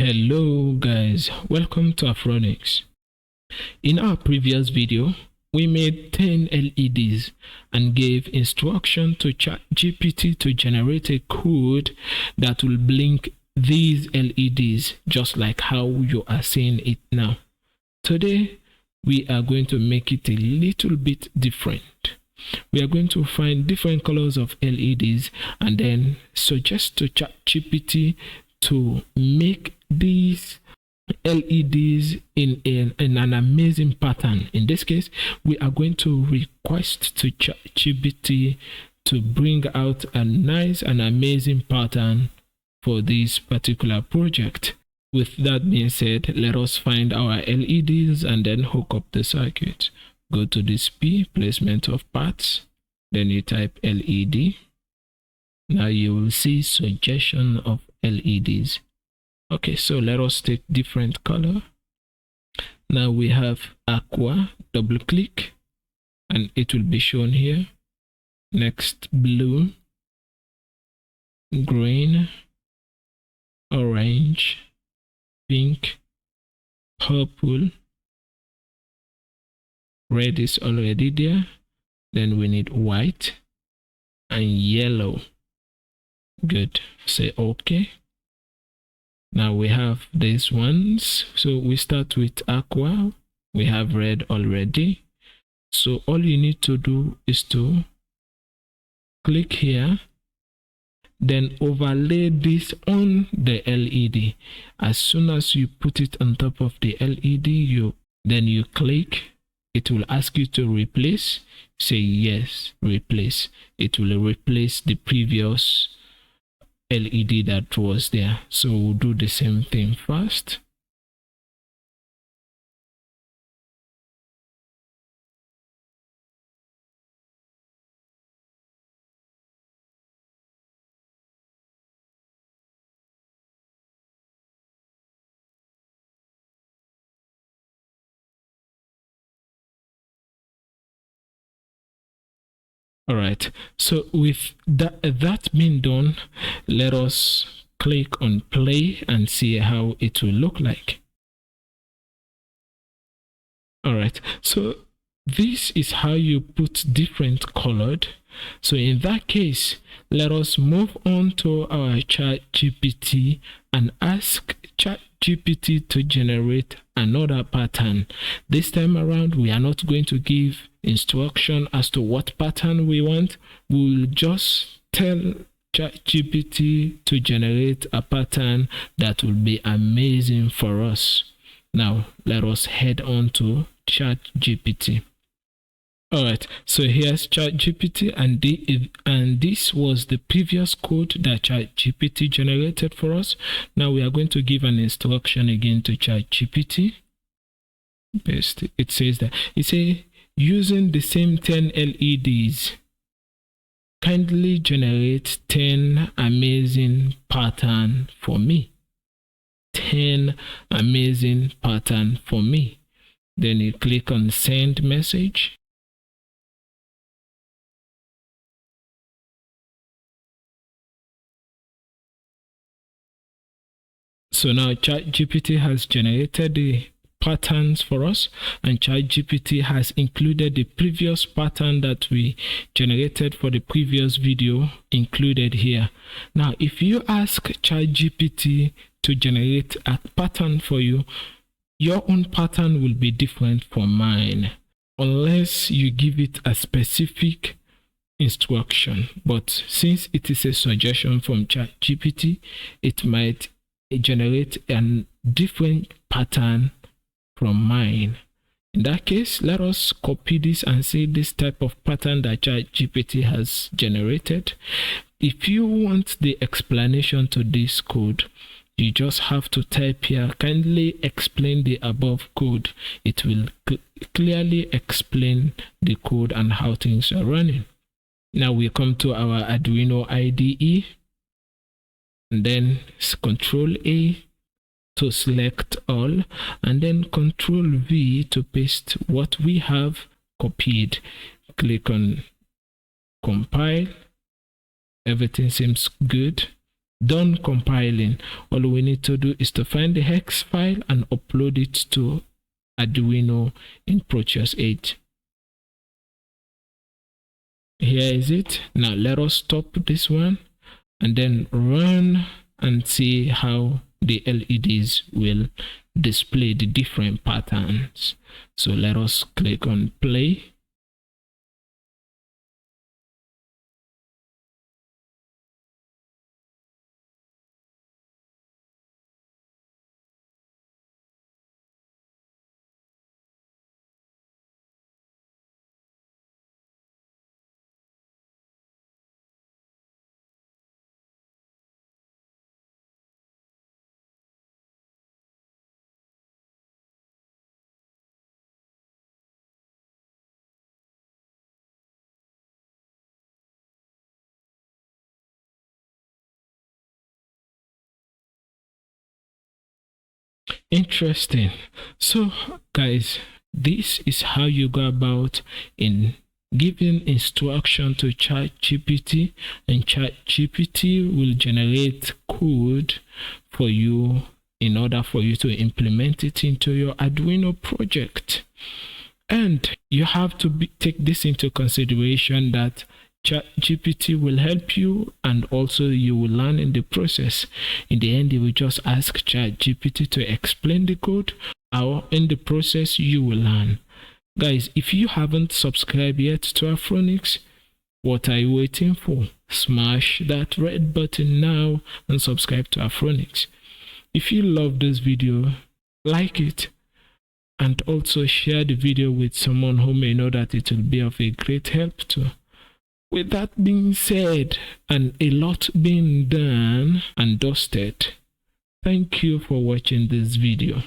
Hello guys, welcome to Afronics. In our previous video, we made 10 LEDs and gave instruction to Chat GPT to generate a code that will blink these LEDs just like how you are seeing it now. Today, we are going to make it a little bit different. We are going to find different colors of LEDs and then suggest to Chat GPT to make these LEDs in an amazing pattern. In this case, we are going to request to Chat GPT to bring out a nice and amazing pattern for this particular project. With that being said, let us find our LEDs and then hook up the circuit. Go to this P, placement of parts, then you type LED. Now you will see suggestion of LEDs. Okay, so let us take different color. Now we have aqua, double click and it will be shown here. Next, blue, green, orange, pink, purple, red is already there. Then we need white and yellow. Good. Say okay. Now we have these ones. So we start with aqua. We have red already. So all you need to do is to click here, then overlay this on the LED. As soon as you put it on top of the LED, then you click. It will ask you to replace. Say yes, replace. It will replace the previous LED that was there. So we'll do the same thing first. All right, so with that being done, let us click on play and see how it will look like. All right, so this is how you put different colored. So in that case, let us move on to our Chat GPT and ask Chat GPT to generate another pattern. This time around, we are not going to give instruction as to what pattern we want. We'll just tell Chat GPT to generate a pattern that will be amazing for us. Now, let us head on to Chat GPT. All right, so here's Chat GPT, and this was the previous code that Chat GPT generated for us. Now we are going to give an instruction again to Chat GPT. Paste. It says that using the same 10 LEDs, kindly generate 10 amazing pattern for me. 10 amazing pattern for me. Then you click on send message. So now Chat GPT has generated the patterns for us, and Chat GPT has included the previous pattern that we generated for the previous video included here. Now, if you ask Chat GPT to generate a pattern for you, your own pattern will be different from mine unless you give it a specific instruction. But since it is a suggestion from Chat GPT, it might generate a different pattern from mine. In that case, let us copy this and see this type of pattern that Chat GPT has generated. If you want the explanation to this code, you just have to type here, kindly explain the above code. It will clearly explain the code and how things are running. Now we come to our Arduino IDE, and then Control A to select all, and then Control V to paste what we have copied. Click on compile. Everything seems good. done compiling. All we need to do is to find the hex file and upload it to Arduino in Projects 8. Here is it. Now let us stop this one and then run and see how the LEDs will display the different patterns. So let us click on play. Interesting. So guys, this is how you go about in giving instruction to Chat GPT, and Chat GPT will generate code for you in order for you to implement it into your Arduino project. And you have to take this into consideration that Chat GPT will help you, and also you will learn in the process. In the end, you will just ask Chat GPT to explain the code, or in the process you will learn. Guys, if you haven't subscribed yet to Afronics, what are you waiting for? Smash that red button now and subscribe to Afronics. If you love this video, like it, and also share the video with someone who may know that it will be of a great help to. With that being said, and a lot being done and dusted, thank you for watching this video.